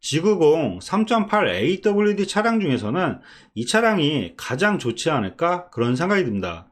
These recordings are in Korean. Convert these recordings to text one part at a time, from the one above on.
G90 3.8 AWD 차량 중에서는 이 차량이 가장 좋지 않을까 그런 생각이 듭니다.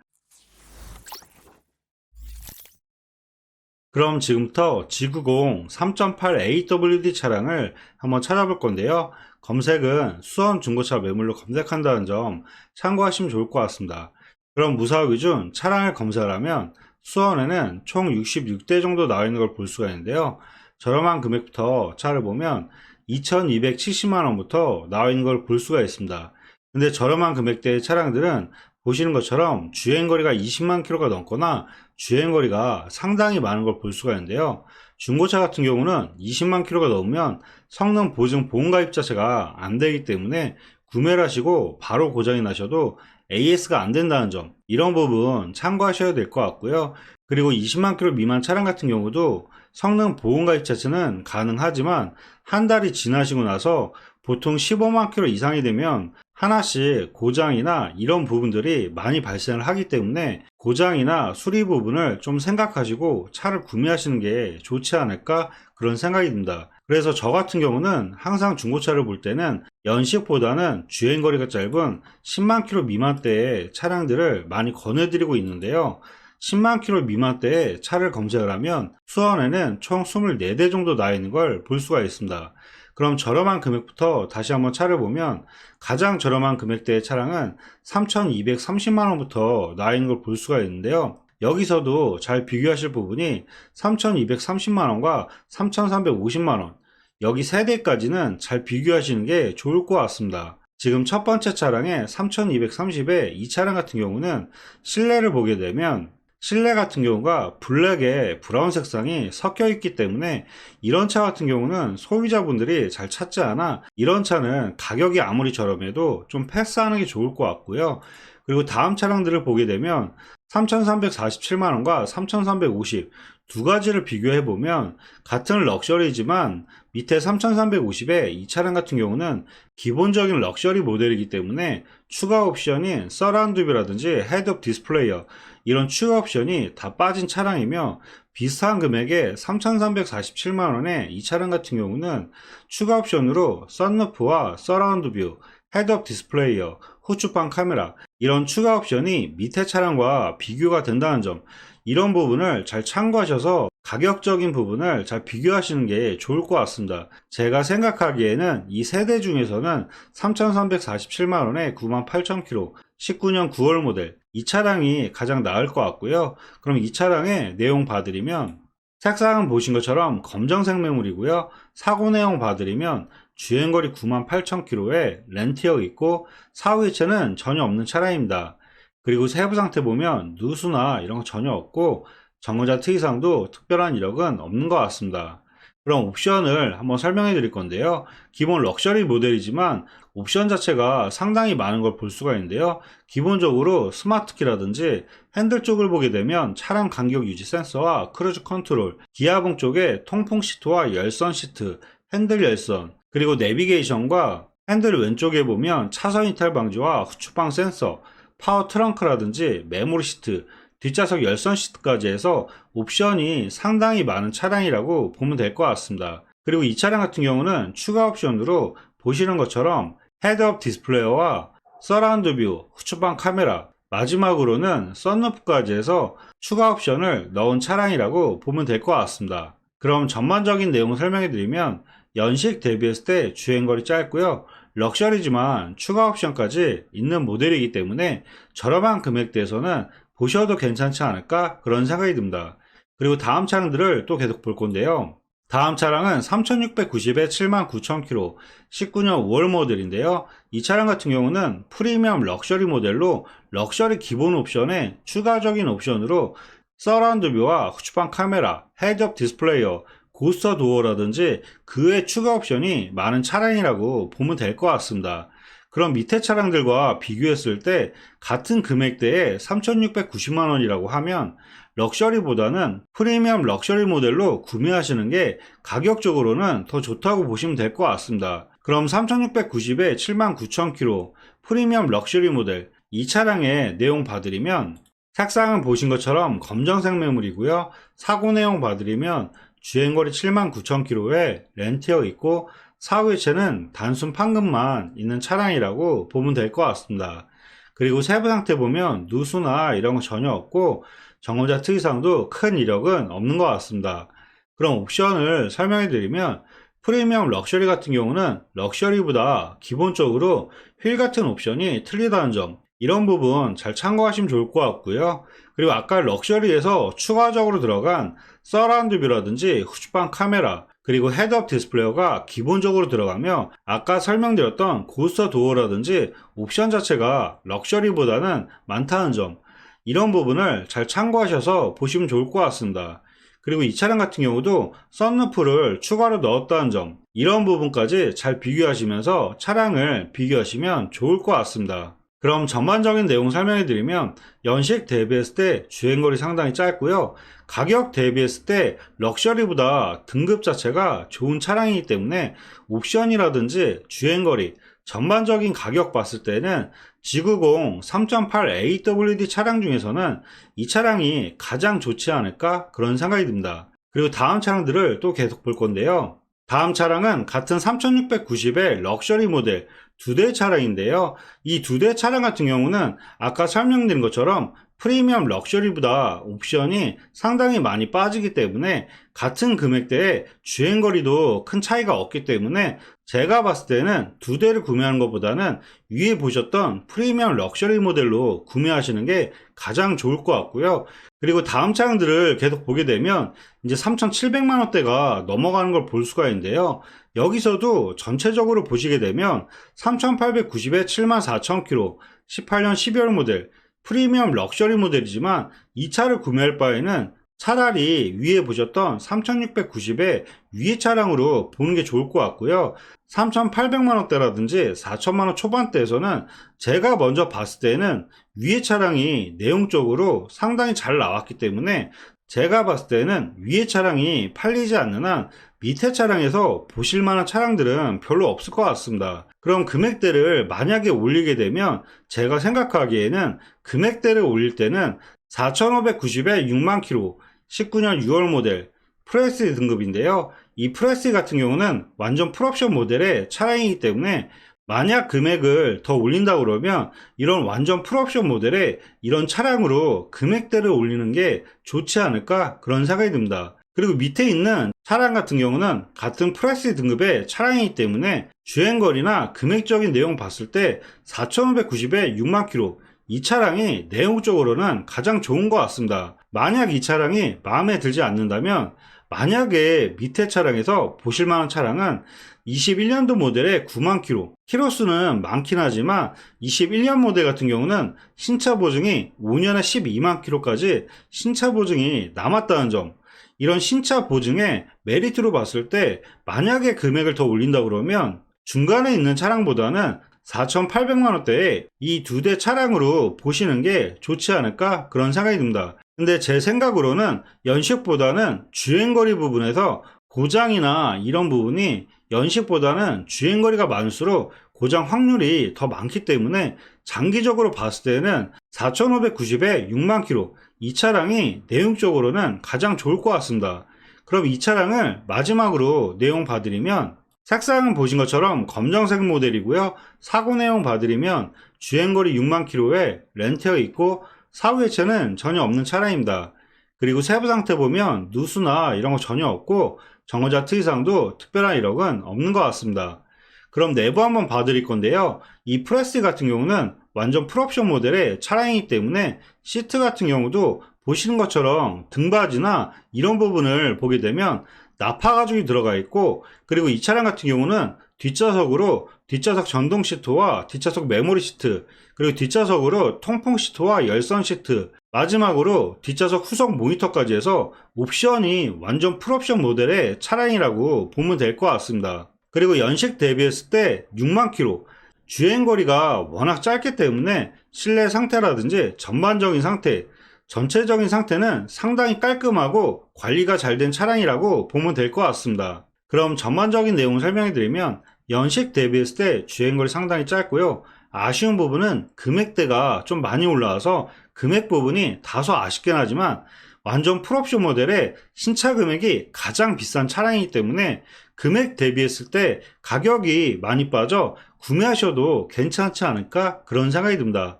그럼 지금부터 G90 3.8 AWD 차량을 한번 찾아볼 건데요. 검색은 수원 중고차 매물로 검색한다는 점 참고하시면 좋을 것 같습니다. 그럼 무사고 기준 차량을 검색을 하면 수원에는 총 66대 정도 나와 있는 걸 볼 수가 있는데요. 저렴한 금액부터 차를 보면 2,270만원부터 나와 있는 걸 볼 수가 있습니다. 근데 저렴한 금액대의 차량들은 보시는 것처럼 주행거리가 20만 킬로가 넘거나 주행거리가 상당히 많은 걸 볼 수가 있는데요. 중고차 같은 경우는 20만 킬로가 넘으면 성능 보증 보험가입 자체가 안 되기 때문에 구매를 하시고 바로 고장이 나셔도 AS가 안 된다는 점, 이런 부분 참고하셔야 될 것 같고요. 그리고 20만 킬로 미만 차량 같은 경우도 성능 보험가입 자체는 가능하지만 한 달이 지나시고 나서 보통 15만 킬로 이상이 되면 하나씩 고장이나 이런 부분들이 많이 발생을 하기 때문에 고장이나 수리 부분을 좀 생각하시고 차를 구매하시는 게 좋지 않을까 그런 생각이 듭니다. 그래서 저 같은 경우는 항상 중고차를 볼 때는 연식보다는 주행거리가 짧은 10만 킬로 미만대의 차량들을 많이 권해드리고 있는데요. 10만 킬로 미만대의 차를 검색을 하면 수원에는 총 24대 정도 나 있는 걸 볼 수가 있습니다. 그럼 저렴한 금액부터 다시 한번 차를 보면 가장 저렴한 금액대의 차량은 3,230만원부터 나와 있는 걸 볼 수가 있는데요. 여기서도 잘 비교하실 부분이 3,230만원과 3,350만원, 여기 세대까지는 잘 비교하시는 게 좋을 것 같습니다. 지금 첫 번째 차량의 3,230에 이 차량 같은 경우는 실내를 보게 되면 실내 같은 경우가 블랙에 브라운 색상이 섞여 있기 때문에 이런 차 같은 경우는 소비자분들이 잘 찾지 않아 이런 차는 가격이 아무리 저렴해도 좀 패스하는 게 좋을 것 같고요. 그리고 다음 차량들을 보게 되면 3,347만원과 3,350 두 가지를 비교해 보면 같은 럭셔리지만 밑에 3,350에 이 차량 같은 경우는 기본적인 럭셔리 모델이기 때문에 추가 옵션인 서라운드 뷰라든지 헤드업 디스플레이어 이런 추가 옵션이 다 빠진 차량이며 비슷한 금액에 3,347만원에 이 차량 같은 경우는 추가 옵션으로 썬루프와 서라운드 뷰, 헤드업 디스플레이어, 후추판 카메라 이런 추가 옵션이 밑에 차량과 비교가 된다는 점, 이런 부분을 잘 참고하셔서 가격적인 부분을 잘 비교하시는 게 좋을 것 같습니다. 제가 생각하기에는 이 세대 중에서는 3,347만원에 98,000km 19년 9월 모델 이 차량이 가장 나을 것 같고요. 그럼 이 차량의 내용 봐드리면 색상은 보신 것처럼 검정색 매물이고요. 사고 내용 봐드리면 주행거리 98,000km에 렌티어 있고 사후이체는 전혀 없는 차량입니다. 그리고 세부 상태 보면 누수나 이런 거 전혀 없고 전고자 특이사항도 특별한 이력은 없는 것 같습니다. 그럼 옵션을 한번 설명해 드릴 건데요. 기본 럭셔리 모델이지만 옵션 자체가 상당히 많은 걸 볼 수가 있는데요. 기본적으로 스마트키라든지 핸들 쪽을 보게 되면 차량 간격 유지 센서와 크루즈 컨트롤, 기아봉 쪽에 통풍 시트와 열선 시트, 핸들 열선, 그리고 내비게이션과 핸들 왼쪽에 보면 차선 이탈 방지와 후추방 센서, 파워 트렁크라든지 메모리 시트, 뒷좌석 열선 시트까지 해서 옵션이 상당히 많은 차량이라고 보면 될 것 같습니다. 그리고 이 차량 같은 경우는 추가 옵션으로 보시는 것처럼 헤드업 디스플레이어와 서라운드 뷰, 후추방 카메라, 마지막으로는 썬루프까지 해서 추가 옵션을 넣은 차량이라고 보면 될 것 같습니다. 그럼 전반적인 내용을 설명해 드리면 연식 대비했을 때 주행거리 짧고요. 럭셔리지만 추가 옵션까지 있는 모델이기 때문에 저렴한 금액대에서는 보셔도 괜찮지 않을까 그런 생각이 듭니다. 그리고 다음 차량들을 또 계속 볼 건데요. 다음 차량은 3,690에 79,000km 19년 5월 모델인데요. 이 차량 같은 경우는 프리미엄 럭셔리 모델로 럭셔리 기본 옵션에 추가적인 옵션으로 서라운드 뷰와 후추방 카메라, 헤드업 디스플레이어, 고스터 도어라든지 그 외 추가 옵션이 많은 차량이라고 보면 될 것 같습니다. 그럼 밑에 차량들과 비교했을 때 같은 금액대에 3,690만원이라고 하면 럭셔리보다는 프리미엄 럭셔리 모델로 구매하시는 게 가격적으로는 더 좋다고 보시면 될 것 같습니다. 그럼 3,690에 79,000km 프리미엄 럭셔리 모델 이 차량의 내용 봐드리면 색상은 보신 것처럼 검정색 매물이고요. 사고 내용 봐드리면 주행거리 79,000km에 렌티어 있고 사후유체는 단순 판금만 있는 차량이라고 보면 될 것 같습니다. 그리고 세부 상태 보면 누수나 이런 거 전혀 없고 전고자 특이사항도 큰 이력은 없는 것 같습니다. 그럼 옵션을 설명해 드리면 프리미엄 럭셔리 같은 경우는 럭셔리보다 기본적으로 휠 같은 옵션이 틀리다는 점, 이런 부분 잘 참고하시면 좋을 것 같고요. 그리고 아까 럭셔리에서 추가적으로 들어간 서라운드 뷰라든지 후추방 카메라, 그리고 헤드업 디스플레이가 기본적으로 들어가며 아까 설명드렸던 고스터 도어라든지 옵션 자체가 럭셔리보다는 많다는 점, 이런 부분을 잘 참고하셔서 보시면 좋을 것 같습니다. 그리고 이 차량 같은 경우도 썬루프를 추가로 넣었다는 점, 이런 부분까지 잘 비교하시면서 차량을 비교하시면 좋을 것 같습니다. 그럼 전반적인 내용 설명해 드리면 연식 대비했을 때 주행거리 상당히 짧고요, 가격 대비했을 때 럭셔리보다 등급 자체가 좋은 차량이기 때문에 옵션이라든지 주행거리, 전반적인 가격 봤을 때는 G90 3.8 AWD 차량 중에서는 이 차량이 가장 좋지 않을까 그런 생각이 듭니다. 그리고 다음 차량들을 또 계속 볼 건데요. 다음 차량은 같은 3690의 럭셔리 모델 두 대 차량인데요. 이 두 대 차량 같은 경우는 아까 설명드린 것처럼 프리미엄 럭셔리보다 옵션이 상당히 많이 빠지기 때문에 같은 금액대에 주행거리도 큰 차이가 없기 때문에 제가 봤을 때는 두 대를 구매하는 것보다는 위에 보셨던 프리미엄 럭셔리 모델로 구매하시는 게 가장 좋을 것 같고요. 그리고 다음 차량들을 계속 보게 되면 이제 3,700만 원대가 넘어가는 걸 볼 수가 있는데요. 여기서도 전체적으로 보시게 되면 3,890에 74,000km, 18년 12월 모델, 프리미엄 럭셔리 모델이지만 이 차를 구매할 바에는 차라리 위에 보셨던 3690의 위에 차량으로 보는 게 좋을 것 같고요. 3800만원대라든지 4000만원 초반대에서는 제가 먼저 봤을 때는 위에 차량이 내용적으로 상당히 잘 나왔기 때문에 제가 봤을 때는 위에 차량이 팔리지 않는 한 밑에 차량에서 보실 만한 차량들은 별로 없을 것 같습니다. 그럼 금액대를 만약에 올리게 되면 제가 생각하기에는 금액대를 올릴 때는 4590에 6만 킬로, 19년 6월 모델 프레스 등급인데요. 이 프레스 같은 경우는 완전 풀옵션 모델의 차량이기 때문에 만약 금액을 더 올린다 그러면 이런 완전 풀옵션 모델의 이런 차량으로 금액대를 올리는 게 좋지 않을까 그런 생각이 듭니다. 그리고 밑에 있는 차량 같은 경우는 같은 프레스 등급의 차량이기 때문에 주행거리나 금액적인 내용 봤을 때 4590에 6만 킬로, 이 차량이 내용적으로는 가장 좋은 것 같습니다. 만약 이 차량이 마음에 들지 않는다면 만약에 밑에 차량에서 보실 만한 차량은 21년도 모델의 9만 킬로, 키로수는 많긴 하지만 21년 모델 같은 경우는 신차 보증이 5년에 12만 킬로까지 신차 보증이 남았다는 점, 이런 신차 보증의 메리트로 봤을 때 만약에 금액을 더 올린다 그러면 중간에 있는 차량보다는 4,800만원대에 이 두 대 차량으로 보시는 게 좋지 않을까 그런 생각이 듭니다. 근데 제 생각으로는 연식보다는 주행거리 부분에서 고장이나 이런 부분이 연식보다는 주행거리가 많을수록 고장 확률이 더 많기 때문에 장기적으로 봤을 때는 4590에 6만 킬로, 이 차량이 내용적으로는 가장 좋을 것 같습니다. 그럼 이 차량을 마지막으로 내용 봐드리면 색상은 보신 것처럼 검정색 모델이고요. 사고 내용 봐드리면 주행거리 6만 킬로에 렌트가 있고 사후유체는 전혀 없는 차량입니다. 그리고 세부 상태 보면 누수나 이런 거 전혀 없고 전고자 특이사항도 특별한 이력은 없는 것 같습니다. 그럼 내부 한번 봐드릴 건데요. 이 프레스 같은 경우는 완전 풀옵션 모델의 차량이기 때문에 시트 같은 경우도 보시는 것처럼 등받이나 이런 부분을 보게 되면 나파 가죽이 들어가 있고, 그리고 이 차량 같은 경우는 뒷좌석으로 뒷좌석 전동 시트와 뒷좌석 메모리 시트, 그리고 뒷좌석으로 통풍 시트와 열선 시트, 마지막으로 뒷좌석 후석 모니터까지 해서 옵션이 완전 풀옵션 모델의 차량이라고 보면 될 것 같습니다. 그리고 연식 대비했을 때 6만 킬로, 주행거리가 워낙 짧기 때문에 실내 상태라든지 전반적인 상태, 전체적인 상태는 상당히 깔끔하고 관리가 잘 된 차량이라고 보면 될 것 같습니다. 그럼 전반적인 내용을 설명해 드리면 연식 대비했을 때 주행거리 상당히 짧고요. 아쉬운 부분은 금액대가 좀 많이 올라와서 금액 부분이 다소 아쉽긴 하지만 완전 풀옵션 모델의 신차 금액이 가장 비싼 차량이기 때문에 금액 대비했을 때 가격이 많이 빠져 구매하셔도 괜찮지 않을까 그런 생각이 듭니다.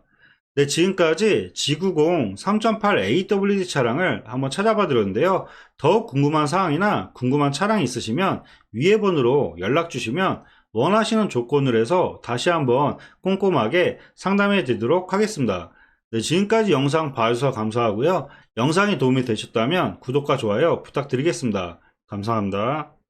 네, 지금까지 G90 3.8 AWD 차량을 한번 찾아봐 드렸는데요. 더 궁금한 사항이나 궁금한 차량이 있으시면 위에 번호로 연락 주시면 원하시는 조건을 해서 다시 한번 꼼꼼하게 상담해 드리도록 하겠습니다. 네, 지금까지 영상 봐주셔서 감사하고요. 영상이 도움이 되셨다면 구독과 좋아요 부탁드리겠습니다. 감사합니다.